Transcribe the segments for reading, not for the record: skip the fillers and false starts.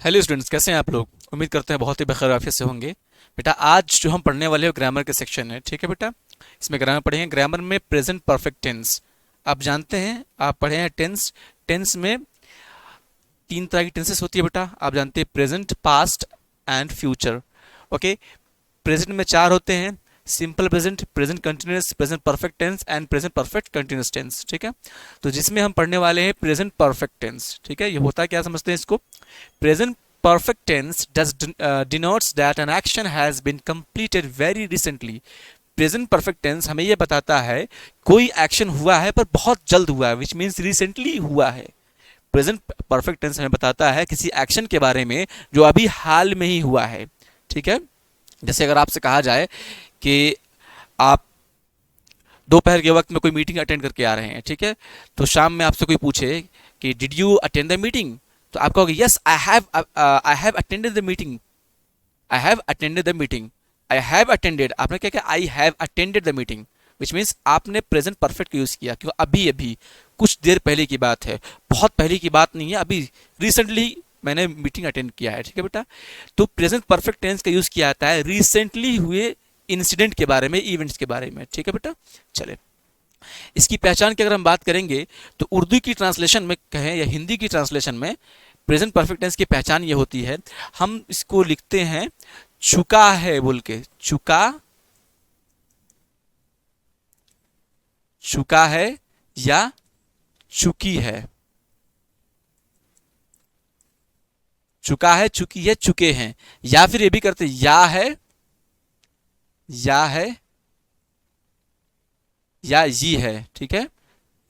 Hello students, कैसे हैं आप लोग। उम्मीद करते हैं बहुत ही बखैर आफियत से होंगे। बेटा, आज जो हम पढ़ने वाले हो ग्रामर के सेक्शन है, ठीक है बेटा। इसमें ग्रामर पढ़ेंगे। ग्रामर में प्रेजेंट परफेक्ट टेंस, आप जानते हैं, आप पढ़े हैं टेंस। टेंस में तीन तरह की टेंसेस होती है बेटा, आप जानते हैं, present, past and future. Okay. Present में चार होते हैं: simple present, present continuous, present perfect tense and present perfect continuous tense. ठीक है। तो जिसमें हम पढ़ने वाले हैं प्रेजेंट परफेक्ट टेंस। ठीक है, ये होता है क्या, समझते हैं इसको। Present perfect tense denotes that an action has been completed very recently. Present perfect tense हमें यह बताता है कोई एक्शन हुआ है पर बहुत जल्द हुआ है, विच मीन्स रिसेंटली हुआ है। प्रेजेंट परफेक्ट टेंस हमें बताता है किसी एक्शन के बारे में जो अभी हाल में ही हुआ है। ठीक है। जैसे अगर आपसे कहा जाए कि आप दोपहर के वक्त में कोई मीटिंग अटेंड करके आ रहे हैं, ठीक है, तो शाम में आपसे कोई पूछे कि did you attend the meeting, तो आप कहोगे yes I have attended the meeting. I have attended the meeting. I have attended, आपने क्या किया, I have attended the meeting, which means आपने प्रेजेंट परफेक्ट यूज किया, क्योंकि अभी अभी कुछ देर पहले की बात है, बहुत पहले की बात नहीं है, अभी रिसेंटली मैंने मीटिंग अटेंड किया है। ठीक है बेटा। तो प्रेजेंट परफेक्ट टेंस का यूज किया जाता है रिसेंटली हुए इंसिडेंट के बारे में, इवेंट्स के बारे में। ठीक है बेटा। चले, इसकी पहचान की अगर हम बात करेंगे तो उर्दू की ट्रांसलेशन में कहें या हिंदी की ट्रांसलेशन में प्रेजेंट परफेक्ट टेंस की पहचान ये होती है, हम इसको लिखते हैं चुका है बोल के। चुका, चुका है या चुकी है। चुका है, चुकी है, चुके हैं। या फिर ये भी करते या है या ये है। ठीक है।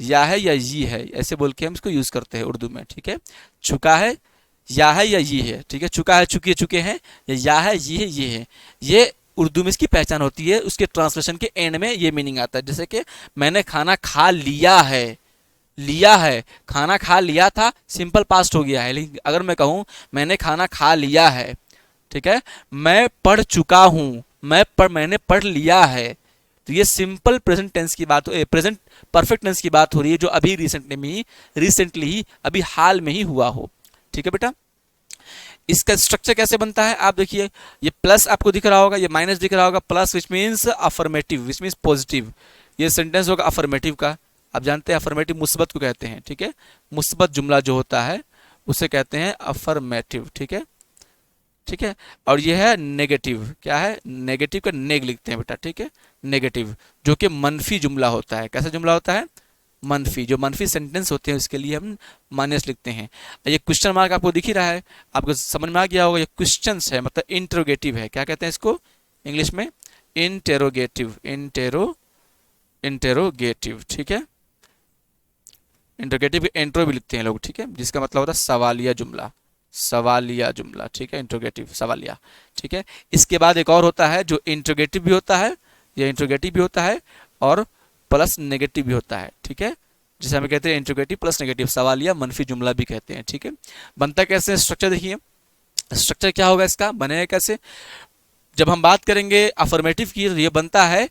या है या ये है, ऐसे बोल के हम इसको यूज करते हैं उर्दू में। ठीक है। चुका है, या है या ये है। ठीक है। चुका है, चुकी है, चुके हैं, या है, ये है। ये उर्दू में इसकी पहचान होती है। उसके ट्रांसलेशन के एंड में ये मीनिंग आता है, जैसे कि मैंने खाना खा लिया है। लिया है, खाना खा लिया था, सिंपल पास्ट हो गया है। लेकिन अगर मैं कहूं मैंने खाना खा लिया है, ठीक है, मैं पढ़ चुका हूं, मैंने पढ़ लिया है, तो ये सिंपल प्रेजेंट टेंस की बात, प्रेजेंट परफेक्ट टेंस की बात हो रही है, जो अभी रिसेंटली ही अभी हाल में ही हुआ हो। ठीक है बेटा। इसका स्ट्रक्चर कैसे बनता है आप देखिए, ये प्लस आपको दिख रहा होगा, ये माइनस दिख रहा होगा। Plus which means affirmative, which means positive. ये सेंटेंस होगा अफर्मेटिव का। आप जानते हैं अफर्मेटिव मुस्बत को कहते हैं। ठीक है। मुस्बत जुमला जो होता है उसे कहते हैं अफर्मेटिव। ठीक है। ठीक है। और ये है नेगेटिव, क्या है, नेगेटिव का नेग लिखते हैं बेटा। ठीक है। नेगेटिव, जो कि मनफी जुमला होता है। कैसा जुमला होता है, मनफी। जो मनफी सेंटेंस होते हैं उसके लिए हम माइनस लिखते हैं। ये क्वेश्चन मार्क आपको दिख ही रहा है, आपको समझ में आ गया होगा, ये क्वेश्चन है, मतलब इंट्रोगेटिव है। क्या कहते हैं इसको इंग्लिश में, इंटेरोगेटिव। इंटेरोगेटिव। ठीक है। इंट्रोगेटिव इंट्रो भी लिखते हैं लोग। ठीक है, जिसका मतलब होता है सवालिया जुमला। सवालिया जुमला। ठीक है, इंट्रोगेटिव, सवालिया। ठीक है। इसके बाद एक और होता है जो इंट्रोगेटिव भी होता है, या इंट्रोगेटिव भी होता है और प्लस नेगेटिव भी होता है। ठीक है, जिसे हम कहते हैं इंट्रोगेटिव प्लस नेगेटिव, सवालिया मनफी जुमला भी कहते हैं। ठीक है। बनता कैसे, स्ट्रक्चर देखिए। स्ट्रक्चर क्या होगा इसका, बनेगा कैसे। जब हम बात करेंगे अफर्मेटिव की तो ये बनता है,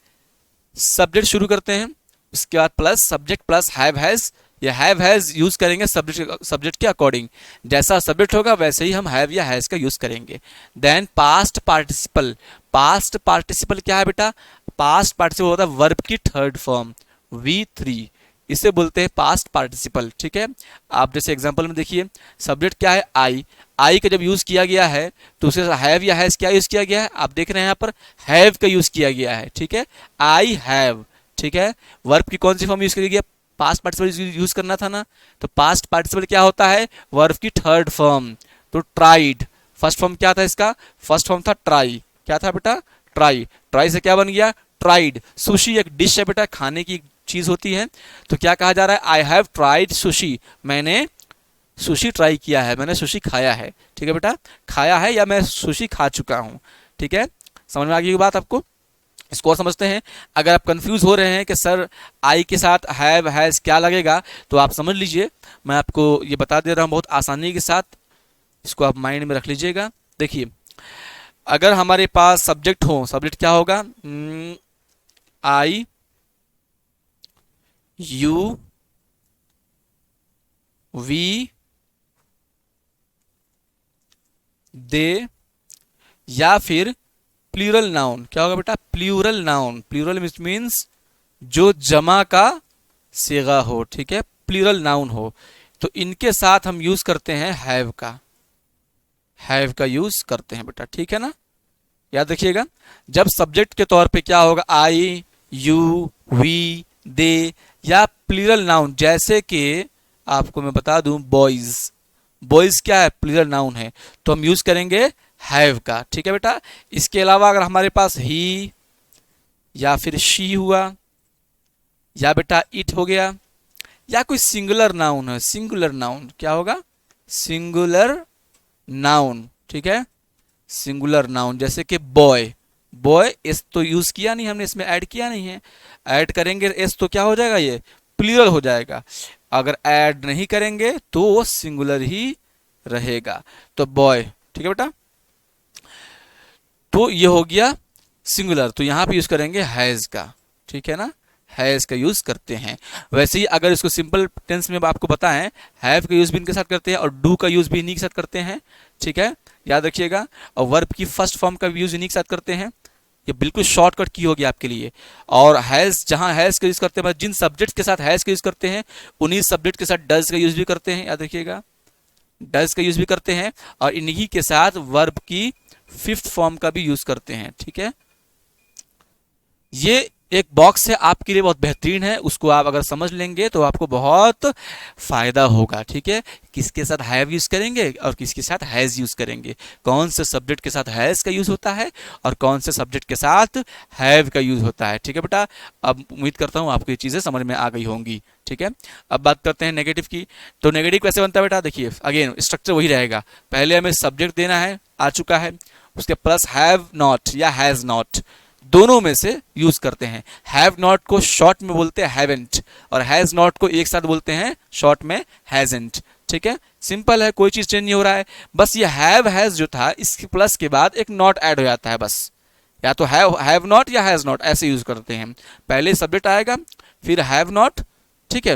सब्जेक्ट शुरू करते हैं, उसके बाद plus subject plus have has, या हैव हैज यूज करेंगे सब्जेक्ट के अकॉर्डिंग। जैसा सब्जेक्ट होगा वैसे ही हम हैव या हैज का यूज करेंगे। Then past participle. Past participle क्या है बेटा, पास्ट पार्टिसिपल होता है वर्ब की थर्ड फॉर्म, V3, इसे बोलते हैं पास्ट पार्टिसिपल। ठीक है। आप जैसे एग्जांपल में देखिए, सब्जेक्ट क्या है, आई। आई का जब यूज किया गया है तो उसे हैव या हैज क्या यूज किया गया है, आप देख रहे हैं यहाँ पर हैव का यूज किया गया है। ठीक है, आई हैव। ठीक है। वर्ब की कौन सी फॉर्म यूज करी गई, पास्ट पार्टिसिपल यूज करना था ना, तो पास्ट पार्टिसिपल क्या होता है, वर्ब की थर्ड फॉर्म। तो ट्राइड, फर्स्ट फॉर्म क्या था इसका, फर्स्ट फॉर्म था ट्राई। क्या था बेटा, ट्राई। ट्राई से क्या बन गया, ट्राइड। सुशी एक डिश है बेटा, खाने की चीज होती है, तो क्या कहा जा रहा है, आई हैव ट्राइड सुशी, मैंने सुशी ट्राई किया है, मैंने सुशी खाया है। ठीक है बेटा, खाया है या मैं सुशी खा चुका हूं। ठीक है, समझ में आ गई बात आपको। इसको और समझते हैं। अगर आप कंफ्यूज हो रहे हैं कि सर आई के साथ हैव हैज क्या लगेगा, तो आप समझ लीजिए, मैं आपको ये बता दे रहा हूं बहुत आसानी के साथ, इसको आप माइंड में रख लीजिएगा। देखिए, अगर हमारे पास सब्जेक्ट हो, सब्जेक्ट क्या होगा, आई, यू, वी, दे, या फिर प्लूरल नाउन। क्या होगा बेटा? Plural noun. प्लूरल मीन्स जो जमा का सेगा हो, ठीक है, प्लूरल नाउन हो। तो इनके साथ हम यूज करते हैं हैव का, हैव का यूज करते हैं बेटा, ठीक है ना। याद रखिएगा, जब सब्जेक्ट के तौर पे क्या होगा, आई, यू, वी, दे, या प्लूरल नाउन, जैसे कि आपको मैं बता दूं बॉयज, बॉयज क्या है? प्लूरल नाउन है, तो हम यूज करेंगे हैव का, ठीक है बेटा। इसके अलावा अगर हमारे पास ही या फिर शी हुआ, या बेटा इट हो गया, या कोई सिंगुलर नाउन है, सिंगुलर नाउन क्या होगा? सिंगुलर नाउन, ठीक है, सिंगुलर नाउन, जैसे कि बॉय, बॉय एस तो यूज किया नहीं हमने, इसमें ऐड किया नहीं है, ऐड करेंगे एस तो क्या हो जाएगा? ये प्लूरल हो जाएगा। अगर ऐड नहीं करेंगे तो वो सिंगुलर ही रहेगा, तो बॉय, ठीक है बेटा। तो ये हो गया सिंगुलर, तो यहां पे यूज करेंगे हैज का, ठीक है ना, हैज का यूज करते हैं। वैसे ही अगर इसको सिंपल टेंस में आपको बताएं, हैव का यूज भी इनके साथ करते हैं और डू का यूज भी इन्हीं के साथ करते हैं, ठीक है, याद रखिएगा। और वर्ब की फर्स्ट फॉर्म का यूज इन्हीं के साथ करते हैं, ये बिल्कुल शॉर्टकट की होगी आपके लिए। और हैज, जहां हैज का यूज करते हैं, जिन सब्जेक्ट के साथ हैज का यूज करते हैं उन्हीं सब्जेक्ट के साथ डज का यूज भी करते हैं, याद रखिएगा, डज का यूज भी करते हैं। और इन्हीं के साथ वर्ब की फिफ्थ फॉर्म का भी यूज करते हैं, ठीक है। ये एक बॉक्स है आपके लिए, बहुत बेहतरीन है, उसको आप अगर समझ लेंगे तो आपको बहुत फायदा होगा, ठीक है। किसके साथ हैव यूज करेंगे और किसके साथ हैज यूज करेंगे, कौन से सब्जेक्ट के साथ हैज का यूज होता है और कौन से सब्जेक्ट के साथ हैव का यूज होता है, ठीक है बेटा। अब उम्मीद करता हूं आपको ये चीजें समझ में आ गई होंगी, ठीक है। अब बात करते हैं नेगेटिव की। तो नेगेटिव कैसे बनता है बेटा? देखिए, अगेन स्ट्रक्चर वही रहेगा, पहले हमें सब्जेक्ट देना है, आ चुका है, उसके प्लस हैव नॉट या हैज नॉट, दोनों में से यूज करते हैं। हैव नॉट को शॉर्ट में बोलते हैं हैवेंट, और हैज नॉट को एक साथ बोलते हैं शॉर्ट में हैजेंट, ठीक है। सिंपल है, कोई चीज चेंज नहीं हो रहा है, बस ये हैव हैज जो था इसके प्लस के बाद एक नॉट ऐड हो जाता है, बस या तो हैव नॉट या हैज नॉट ऐसे यूज करते हैं। पहले सब्जेक्ट आएगा, फिर हैव नॉट, ठीक है,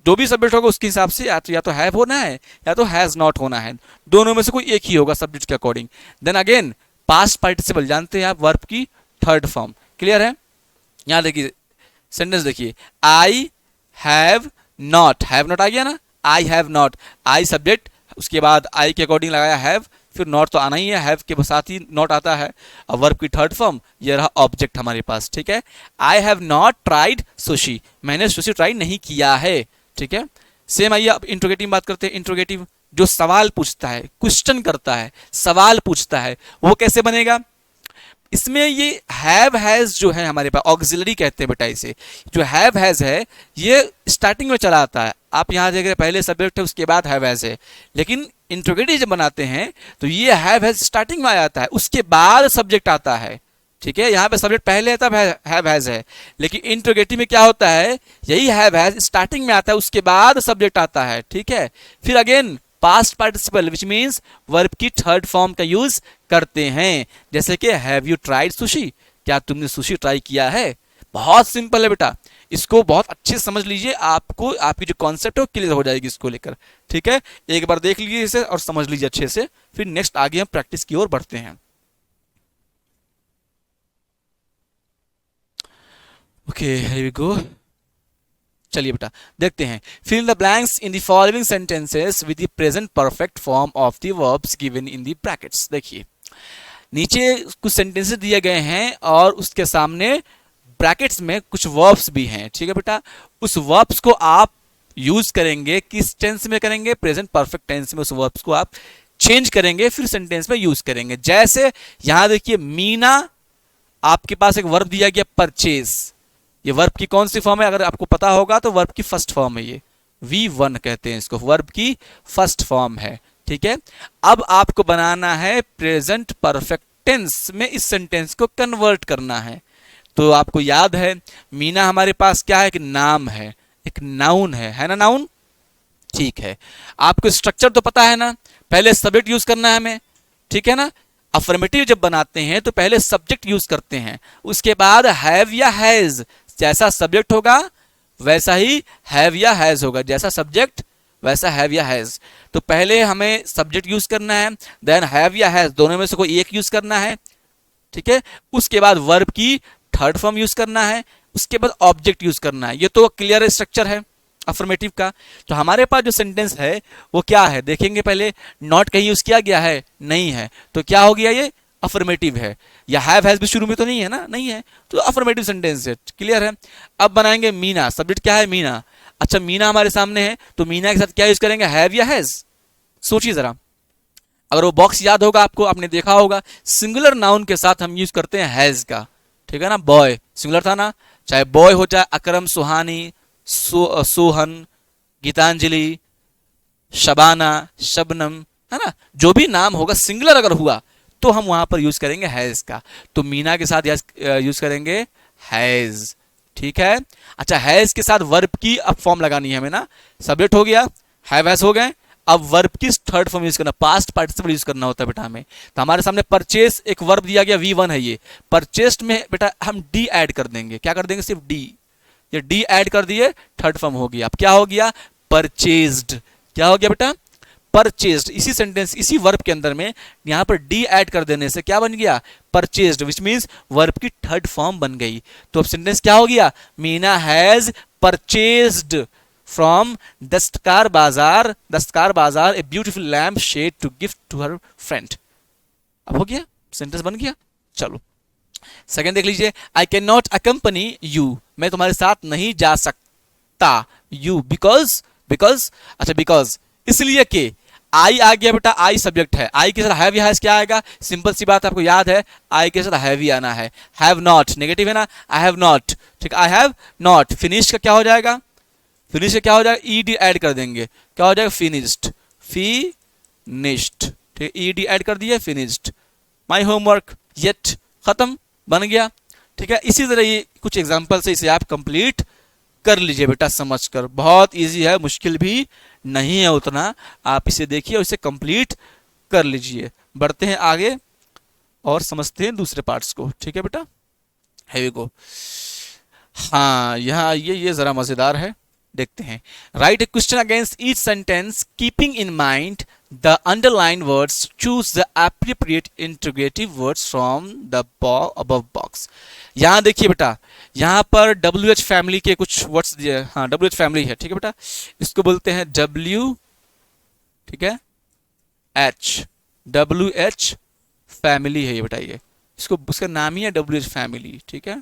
जो भी सब्जेक्ट होगा उसके हिसाब से या तो हैव होना है या तो हैज नॉट होना है, दोनों में से कोई एक ही होगा सब्जेक्ट के according. Then again past participle, जानते हैं आप, वर्ब की थर्ड फॉर्म, क्लियर है। यहां देखिए सेंटेंस देखिए, I have not, have not आ गया ना, I have not, I subject, उसके बाद आई के अकॉर्डिंग लगाया हैव, फिर नॉट तो आना ही है, हैव के साथ ही नॉट आता है। अब वर्ब की थर्ड फॉर्म, ये रहा ऑब्जेक्ट हमारे पास, ठीक है। आई हैव नॉट ट्राइड सुशी, मैंने सुशी ट्राई नहीं किया है, ठीक है। सेम आइए अब इंट्रोगेटिव बात करते हैं। इंट्रोगेटिव जो सवाल पूछता है, क्वेश्चन करता है, सवाल पूछता है, वो कैसे बनेगा? इसमें ये हैव हैज जो है हमारे पास ऑक्सिलरी कहते हैं बेटा इसे, जो हैव हैज है ये स्टार्टिंग में चला आता है, आप यहां देख रहे हैं पहले सब्जेक्ट है उसके बाद हैव हैज है, लेकिन इंट्रोगेटिव जब बनाते हैं तो ये हैव हैज स्टार्टिंग में आ जाता है, उसके बाद सब्जेक्ट आता है, ठीक है। यहाँ पे सब्जेक्ट पहले है तब हैव हैज है, लेकिन इंट्रोगेटिव में क्या होता है, यही हैव हैज स्टार्टिंग में आता है, उसके बाद सब्जेक्ट आता है, ठीक है। फिर again past participle which means verb की थर्ड फॉर्म का यूज करते हैं, जैसे कि हैव यू ट्राइड सुशी, क्या तुमने सुशी ट्राई किया है। बहुत सिंपल है बेटा, इसको बहुत अच्छे से समझ लीजिए, आपको आपकी जो कॉन्सेप्ट है वो क्लियर हो जाएगी इसको लेकर, ठीक है। एक बार देख लीजिए इसे और समझ लीजिए अच्छे से, फिर नेक्स्ट आगे हम प्रैक्टिस की ओर बढ़ते हैं। ओके हियर वी गो, चलिए बेटा देखते हैं। Fill the blanks in the following sentences with the present perfect form of the verbs given in the brackets. देखिए नीचे कुछ सेंटेंसेस दिए गए हैं और उसके सामने ब्रैकेट्स में कुछ वर्ब्स भी हैं, ठीक है बेटा। उस वर्ब्स को आप यूज करेंगे, किस टेंस में करेंगे? प्रेजेंट परफेक्ट टेंस में उस वर्ब्स को आप चेंज करेंगे, फिर सेंटेंस में यूज करेंगे। जैसे यहां देखिए मीना, आपके पास एक वर्ब दिया गया परचेज, ये वर्ब की कौन सी फॉर्म है? अगर आपको पता होगा तो वर्ब की फर्स्ट फॉर्म है, ये V1 कहते हैं इसको, वर्ब की फर्स्ट फॉर्म है, ठीक है। अब आपको बनाना है प्रेजेंट परफेक्ट टेंस में, इस सेंटेंस को कन्वर्ट करना है। तो आपको याद है मीना हमारे पास क्या है? एक नाम है, एक नाउन है ना, नाउन, ठीक है। आपको स्ट्रक्चर तो पता है ना, पहले सब्जेक्ट यूज करना है हमें, ठीक है ना। अफर्मेटिव जब बनाते हैं तो पहले सब्जेक्ट यूज करते हैं, उसके बाद हैव या हैज, जैसा सब्जेक्ट होगा वैसा ही हैव या हैज होगा, जैसा सब्जेक्ट वैसा हैव या हैज। तो पहले हमें सब्जेक्ट यूज करना है, देन हैव या हैज, दोनों में से कोई एक यूज करना है, ठीक है। उसके बाद वर्ब की थर्ड फॉर्म यूज करना है, उसके बाद ऑब्जेक्ट यूज करना है। ये तो क्लियर स्ट्रक्चर है अफर्मेटिव का। तो हमारे पास जो सेंटेंस है वो क्या है देखेंगे पहले। नॉट कहीं यूज किया गया है, नहीं है, तो क्या हो गया, ये अफर्मेटिव है। या हैव हैज भी शुरू में तो नहीं है ना, नहीं है, तो अफर्मेटिव सेंटेंस है, क्लियर है। अब बनाएंगे मीना, सब्जेक्ट क्या है, मीना। अच्छा मीना हमारे सामने है, तो मीना के साथ क्या यूज करेंगे, हैव या हैज। सोचिए जरा, अगर वो बॉक्स याद होगा आपको, आपने देखा होगा सिंगुलर नाउन के साथ हम यूज करते हैं हैज का, ठीक है ना। बॉय सिंगुलर था ना, चाहे बॉय हो, चाहे अकरम, सुहानी, सोहन, गीतांजलि, शबाना, शबनम, है ना, जो भी नाम होगा सिंगुलर अगर हुआ तो हम वहां पर यूज करेंगे हैज का। तो मीना के साथ यूज करेंगे हैज, ठीक है। अच्छा हैज के साथ वर्ब की अब फॉर्म लगानी है हमें ना। सब्जेक्ट हो गया, हैव हैज हो गए, अब वर्ब की थर्ड फॉर्म यूज करना, पास्ट पार्टिसिपल यूज करना होता है बेटा हमें। तो हमारे सामने परचेस एक वर्ब दिया गया, V1 है ये। परचेस्ड में बेटा हम डी ऐड कर देंगे, क्या कर देंगे, सिर्फ डी। ये डी ऐड कर दिए, थर्ड फॉर्म हो गया। अब क्या हो गया, परचेज्ड। क्या हो गया बेटा, परचेज्ड। इसी सेंटेंस, इसी वर्ब के अंदर में यहां पर डी ऐड कर देने से क्या बन गया, परचेज्ड, विच मींस वर्ब की थर्ड फॉर्म बन गई। तो अब सेंटेंस क्या हो गया, Meena has purchased from Dastkar Bazaar a beautiful lamp shade to gift to her friend. अब हो गया, सेंटेंस बन गया। चलो सेकंड देख लीजिए, I can not accompany you, मैं तुम्हारे साथ नहीं जा सकता, यू बिकॉज, अच्छा बिकॉज इसलिए कि आई आ गया बेटा, आई सब्जेक्ट है, आई के साथ हैव या हैज क्या आएगा, सिंपल सी बात आपको याद है, आई के साथ हैव ही आना है। हैव नॉट नेगेटिव है ना, आई हैव नॉट, ठीक, आई हैव नॉट। फिनिश का क्या हो जाएगा, फिनिश का क्या हो जाएगा, ईडी ऐड कर देंगे, क्या हो जाएगा, फिनिश्ड, फिनिश्ड, ठीक, ईडी ऐड कर दिया, फिनिश्ड। माई होमवर्क येट, खत्म, बन गया, ठीक है। इसी तरह ये कुछ एग्जांपल से इसे आप कंप्लीट कर लीजिए बेटा, समझकर, बहुत इजी है, मुश्किल भी नहीं है उतना। आप इसे देखिए और इसे कंप्लीट कर लीजिए। बढ़ते हैं आगे और समझते हैं दूसरे पार्ट्स को, ठीक है बेटा, है वी गो। हाँ यहाँ ये जरा मजेदार है, देखते हैं। Right A question against each sentence keeping in mind the underline words, choose the appropriate integrative words from the above box. यहां देखिए बेटा, यहां पर WH फैमिली के कुछ वर्ड्स दिए, हाँ WH फैमिली है, ठीक है बेटा, इसको बोलते हैं W, ठीक है, WH फैमिली है ये बेटा, ये इसको, उसका नाम ही है WH फैमिली, ठीक है,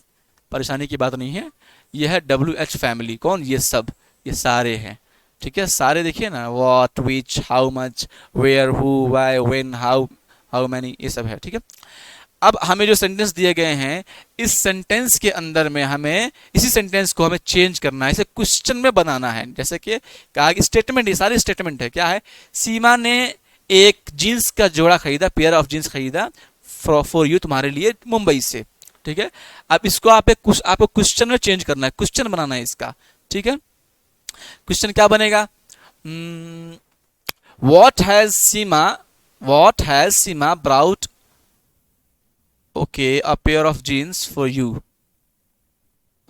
परेशानी की बात नहीं है। ये है WH फैमिली, कौन, ये सब, ये सारे हैं, ठीक है, सारे देखिए ना, what, which, how much, where, who, why, when, how many, ये सब है, ठीक है। अब हमें जो सेंटेंस दिए गए हैं, इस सेंटेंस के अंदर में हमें इसी सेंटेंस को हमें चेंज करना है, इसे क्वेश्चन में बनाना है। जैसे कि कहा कि स्टेटमेंट, ये सारी स्टेटमेंट है, क्या है, सीमा ने एक जीन्स का जोड़ा खरीदा, पेयर ऑफ जीन्स खरीदा फॉर यू, तुम्हारे लिए, मुंबई से, ठीक है। अब इसको आपको क्वेश्चन में चेंज करना है, क्वेश्चन बनाना है इसका, ठीक है। क्वेश्चन क्या बनेगा, what has Seema brought okay a pair of jeans for you,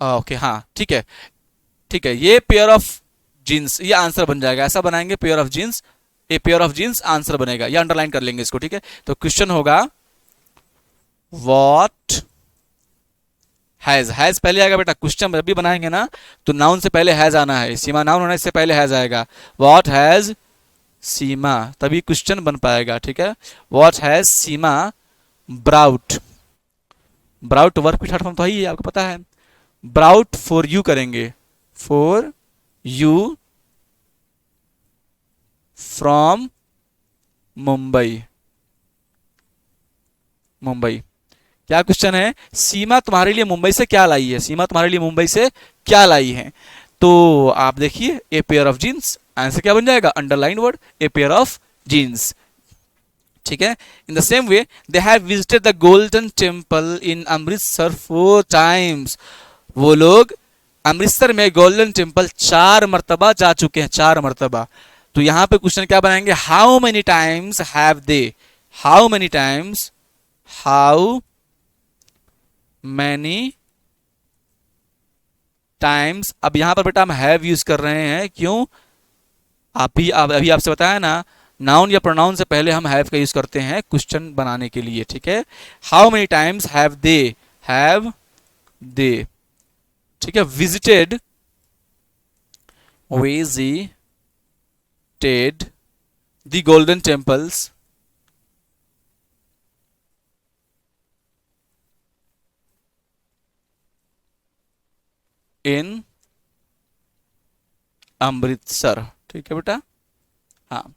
okay, हाँ ठीक है, ठीक है, ये पेयर ऑफ जीन्स, ये आंसर बन जाएगा, ऐसा बनाएंगे, pair of jeans, a pair of jeans answer बनेगा, ये अंडरलाइन कर लेंगे इसको, ठीक है। तो क्वेश्चन होगा व्हाट हैज पहले आएगा बेटा, क्वेश्चन जब भी बनाएंगे ना तो नाउन से पहले हैज आना है, सीमा नाउन होने से पहले हैज आएगा, व्हाट हैज सीमा, तभी क्वेश्चन बन पाएगा, ठीक है। What has Seema brought, brought verb की थर्ड फॉर्म तो ही है, आपको पता है, ब्राउट फॉर यू करेंगे, for you from Mumbai, Mumbai. क्या क्वेश्चन है, सीमा तुम्हारे लिए मुंबई से क्या लाई है, सीमा तुम्हारे लिए मुंबई से क्या लाई है। तो आप देखिए, a pair of jeans, answer क्या बन जाएगा, underline word, a pair of jeans, ठीक है। In the same way they have visited the golden temple in Amritsar 4 times, वो लोग अमृतसर में गोल्डन टेम्पल 4 मरतबा जा चुके हैं, 4 मरतबा। तो यहां पे क्वेश्चन क्या बनाएंगे, how many times have they, how many times, how many times. अब यहां पर बेटा हम हैव यूज कर रहे हैं, क्यों, आप अभी आपसे बताया ना, नाउन या प्रोनाउन से पहले हम हैव का यूज करते हैं क्वेश्चन बनाने के लिए, ठीक है। How many times have they, ठीक है, visited the golden temples in Amritsar, ठीक है बेटा। हाँ,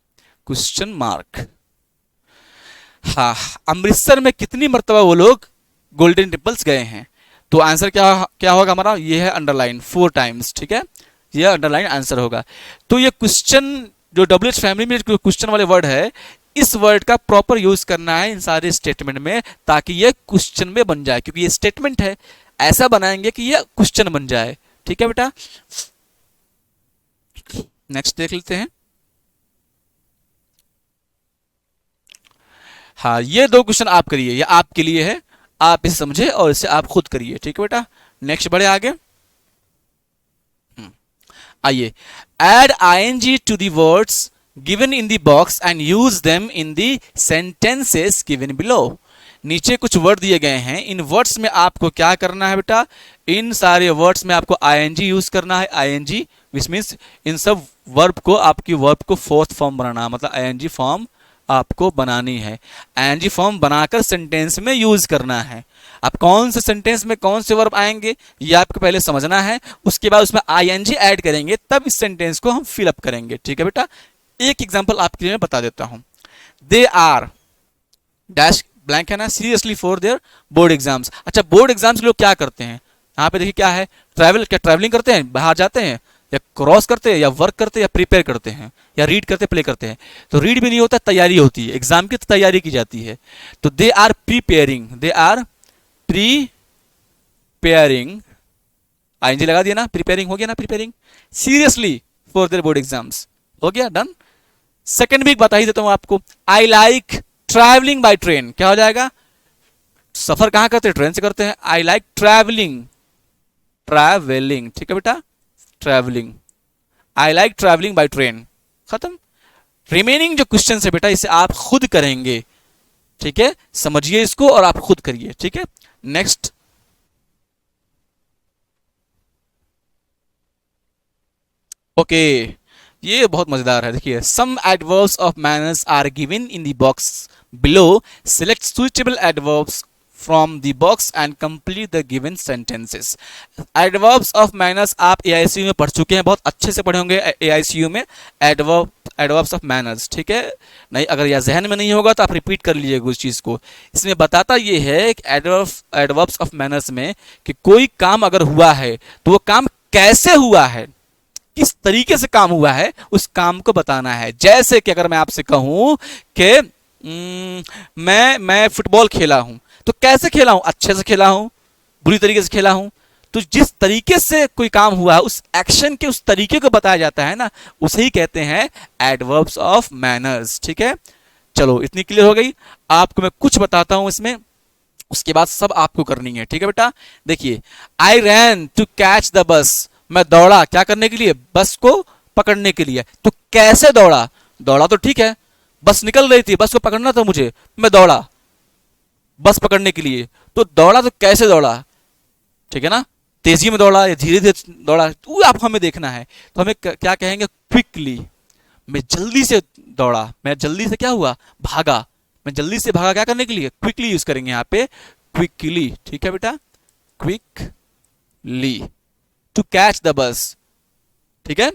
क्वेश्चन मार्क। हाँ, अमृतसर में कितनी मर्तबा वो लोग गोल्डन टेम्पल्स गए हैं? तो आंसर क्या क्या होगा हमारा? ये है अंडरलाइन 4 टाइम्स, ठीक है, ये अंडरलाइन आंसर होगा। तो ये क्वेश्चन जो WH फैमिली में जो क्वेश्चन वाले वर्ड है, इस वर्ड का प्रॉपर यूज करना है इन सारे स्टेटमेंट में, ताकि ये क्वेश्चन में बन जाए, क्योंकि ये स्टेटमेंट है, ऐसा बनाएंगे कि ये क्वेश्चन बन जाए, ठीक है बेटा। नेक्स्ट देख लेते हैं। हाँ, ये 2 क्वेश्चन आप करिए, ये आपके लिए है, आप इसे समझे और इसे आप खुद करिए, ठीक है बेटा। नेक्स्ट बढ़े आगे। आइए, add ING to the words given in the box and use them in the sentences given below. नीचे कुछ वर्ड दिए गए हैं, इन वर्ड्स में आपको क्या करना है बेटा? इन सारे वर्ड्स में आपको आईएनजी यूज करना है, आईएनजी विच मीन्स इन सब वर्ब को, आपकी वर्ब को फोर्थ फॉर्म बनाना, मतलब आईएनजी फॉर्म आपको बनानी है। आईएनजी फॉर्म बनाकर सेंटेंस में यूज करना है। अब कौन से सेंटेंस में कौन से वर्ब आएंगे ये आपको पहले समझना है, उसके बाद उसमें आईएनजी ऐड करेंगे, तब इस सेंटेंस को हम फिलअप करेंगे, ठीक है बेटा। एक एग्जांपल आपके लिए मैं बता देता हूं। दे आर डैश ब्लैंक है ना, seriously for their board exams. अच्छा, बोर्ड एग्जाम्स लोग क्या करते हैं? यहाँ पे देखिए क्या है, ट्रैवलिंग करते हैं, बाहर जाते हैं, या क्रॉस करते हैं, या वर्क करते हैं, या प्रिपेयर करते हैं, या रीड करते, प्ले करते हैं। तो रीड भी नहीं होता, तैयारी होती है, एग्जाम की तैयारी की जाती है। तो दे आर प्रिपेयरिंग, आईएनजी लगा दिया ना, प्रिपेयरिंग हो गया ना, preparing seriously for their board exams, हो गया, डन। सेकंड वीक बता ही देता हूं आपको। I like travelling by train, क्या हो जाएगा? सफर कहां करते हैं? ट्रेन से करते हैं। आई लाइक ट्रैवलिंग, ठीक है बेटा, travelling. I like travelling by train, खत्म। रिमेनिंग जो क्वेश्चन है बेटा, इसे आप खुद करेंगे, ठीक है, समझिए इसको और आप खुद करिए, ठीक है। नेक्स्ट, ओके, ये बहुत मजेदार है, देखिए। Some adverbs of manners are given in the box below, select suitable adverbs from the box and complete the given sentences. Adverbs of manners आप एआईसीयू में पढ़ चुके हैं, बहुत अच्छे से पढ़े होंगे एआईसीयू में एडवर्ब्स ऑफ मैनर्स, ठीक है। नहीं, अगर यह जहन में नहीं होगा तो आप रिपीट कर लीजिएगा उस चीज को। इसमें बताता ये है कि एडवर्ब्स ऑफ मैनर्स में कि कोई काम अगर हुआ है तो वो काम कैसे हुआ है, किस तरीके से काम हुआ है, उस काम को बताना है। जैसे कि अगर मैं आपसे कहूं कि मैं फुटबॉल खेला हूं, तो कैसे खेला हूं? अच्छे से खेला हूं, बुरी तरीके से खेला हूं। तो जिस तरीके से कोई काम हुआ है, उस एक्शन के उस तरीके को बताया जाता है ना, उसे ही कहते हैं एडवर्ब्स ऑफ मैनर्स, ठीक है। चलो, इतनी क्लियर हो गई। आपको मैं कुछ बताता हूं इसमें, उसके बाद सब आपको करनी है, ठीक है बेटा। देखिए, I ran to catch the bus, मैं दौड़ा क्या करने के लिए? बस को पकड़ने के लिए। तो कैसे दौड़ा? दौड़ा तो ठीक है, बस निकल रही थी, बस को पकड़ना था मुझे, मैं दौड़ा बस पकड़ने के लिए। तो दौड़ा तो कैसे दौड़ा, ठीक है ना? तेजी में दौड़ा या धीरे धीरे दौड़ा, तो आप हमें देखना है। तो हमें क्या कहेंगे? क्विकली, मैं जल्दी से दौड़ा, मैं जल्दी से क्या हुआ? भागा, मैं जल्दी से भागा, क्या करने के लिए? क्विकली यूज करेंगे यहाँ पे, क्विकली, ठीक है बेटा, क्विकली टू कैच द बस, ठीक है।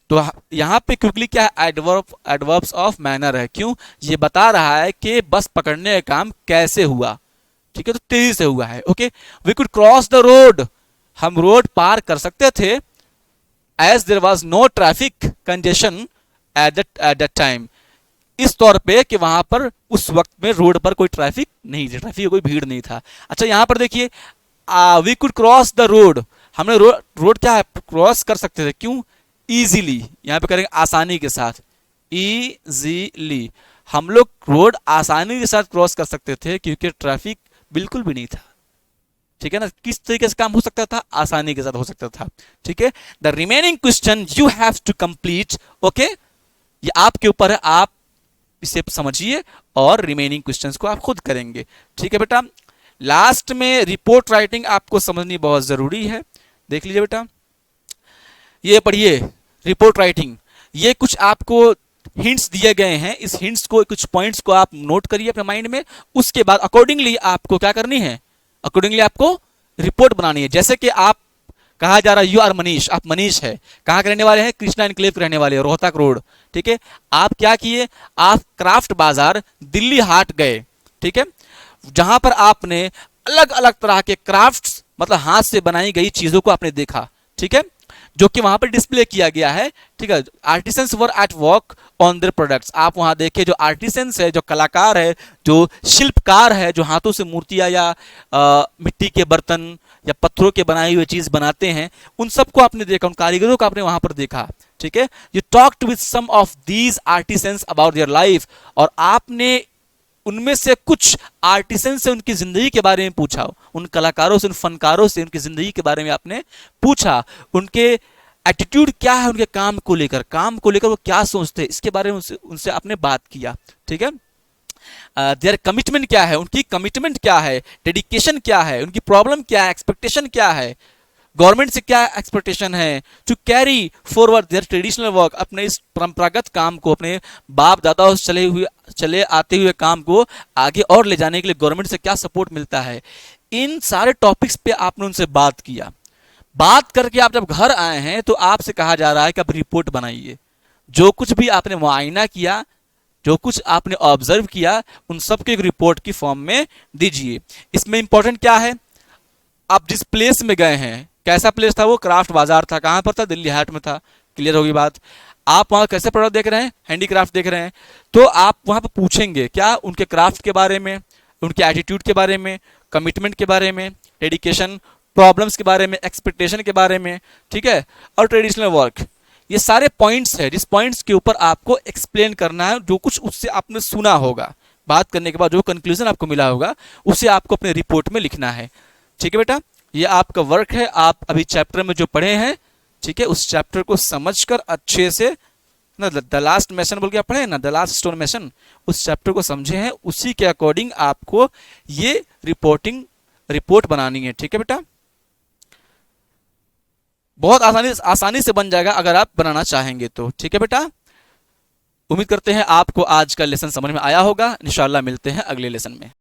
तो यहां पे क्विकली क्या है? एडवर्ब्स ऑफ मैनर है। क्यों? ये बता रहा है कि बस पकड़ने का काम कैसे हुआ, ठीक है, तो तेजी से हुआ है। Okay, we could cross the road, हम रोड पार कर सकते थे, as there was no traffic congestion at that time, इस तौर पे कि वहां पर उस वक्त में रोड पर कोई ट्रैफिक नहीं थी, ट्रैफिक कोई भीड़ नहीं था। अच्छा, यहां पर देखिए, we could cross the road, हमने रोड क्या है? क्रॉस कर सकते थे। क्यों? इजीली, यहां पे करेंगे आसानी के साथ, इजीली, हम लोग रोड आसानी के साथ क्रॉस कर सकते थे क्योंकि ट्रैफिक बिल्कुल भी नहीं था, ठीक है ना। किस तरीके से काम हो सकता था? आसानी के साथ हो सकता था, ठीक है। The remaining question you have to complete, okay, ये आपके ऊपर है, आप इसे समझिए और रिमेनिंग क्वेश्चंस को आप खुद करेंगे। ठीक है बेटा। लास्ट में रिपोर्ट राइटिंग आपको समझनी बहुत जरूरी है। देख लीजिए बेटा, ये पढ़िए रिपोर्ट राइटिंग, ये कुछ आपको हिंट्स दिए गए हैं, इस हिंट्स को, कुछ पॉइंट्स को आप नोट करिए अपने माइंड में। उसके बाद अकॉर्डिंगली आपको क्या करनी है, अकॉर्डिंगली आपको रिपोर्ट बनानी है। जैसे कि आप कहा जा रहा है यू आर मनीष, आप मनीष है, कहाँ के रहने वाले हैं, कृष्णा एनक्लेव के रहने वाले हैं, रोहतक रोड। ठीक है, आप क्या किए, आप क्राफ्ट बाजार दिल्ली हाट गए। ठीक है, जहां पर आपने अलग अलग तरह के क्राफ्ट्स, मतलब हाथ से बनाई गई चीजों को आपने देखा। ठीक है, जो कि वहां पर डिस्प्ले किया गया है। ठीक है, artisans were at work on their products, आप वहां देखे जो आर्टिसंस है, जो कलाकार है, जो शिल्पकार है, जो हाथों से मूर्तियां या मिट्टी के बर्तन या पत्थरों के बनाए हुए चीज बनाते हैं, उन सबको आपने देखा, उन कारीगरों को आपने वहां पर देखा। ठीक है, you talked with some of these artisans about their life, और आपने उनमें से कुछ आर्टिसन से उनकी जिंदगी के बारे में पूछा, उन कलाकारों से, उन फनकारों से उनकी जिंदगी के बारे में आपने पूछा, उनके एटीट्यूड क्या है, उनके काम को लेकर वो क्या सोचते हैं, इसके बारे में उनसे आपने बात किया। ठीक है, देयर कमिटमेंट क्या है, उनकी कमिटमेंट क्या है, डेडिकेशन क्या है, उनकी प्रॉब्लम क्या है, एक्सपेक्टेशन क्या है, गवर्नमेंट से क्या एक्सपेक्टेशन है, to carry forward their traditional work, अपने इस परंपरागत काम को, अपने बाप दादाओं से चले आते हुए काम को आगे और ले जाने के लिए गवर्नमेंट से क्या सपोर्ट मिलता है। इन सारे टॉपिक्स पे आपने उनसे बात किया। बात करके आप जब घर आए हैं तो आपसे कहा जा रहा है कि आप रिपोर्ट बनाइए। जो कुछ भी आपने मुआयना किया, जो कुछ आपने ऑब्जर्व किया, उन सब के एक रिपोर्ट की फॉर्म में दीजिए। इसमें इंपॉर्टेंट क्या है, आप जिस प्लेस में गए हैं, कैसा प्लेस था वो, क्राफ्ट बाजार था, कहां पर था, दिल्ली हाट में था। क्लियर होगी बात। आप वहां कैसे प्रोडक्ट देख रहे हैं, हैंडीक्राफ्ट देख रहे हैं, तो आप वहां पर पूछेंगे क्या, उनके क्राफ्ट के बारे में, उनके एटीट्यूड के बारे में, कमिटमेंट के बारे में, डेडिकेशन, प्रॉब्लम्स के बारे में, एक्सपेक्टेशन के बारे में। ठीक है, और ट्रेडिशनल वर्क, ये सारे पॉइंट्स है, जिस पॉइंट्स के ऊपर आपको एक्सप्लेन करना है, जो कुछ उससे आपने सुना होगा, बात करने के बाद जो कंक्लूजन आपको मिला होगा, उसे आपको अपने रिपोर्ट में लिखना है। ठीक है बेटा, ये आपका वर्क है। आप अभी चैप्टर में जो पढ़े हैं, ठीक है, उस चैप्टर को समझकर अच्छे से ना, द लास्ट मैसन बोल के आप पढ़े ना, द लास्ट स्टोन मैसन, उस चैप्टर को समझे हैं, उसी के अकॉर्डिंग आपको ये रिपोर्ट बनानी है। ठीक है बेटा, बहुत आसानी से बन जाएगा अगर आप बनाना चाहेंगे तो। ठीक है बेटा, उम्मीद करते हैं आपको आज का लेसन समझ में आया होगा। इंशाल्लाह मिलते हैं अगले लेसन में।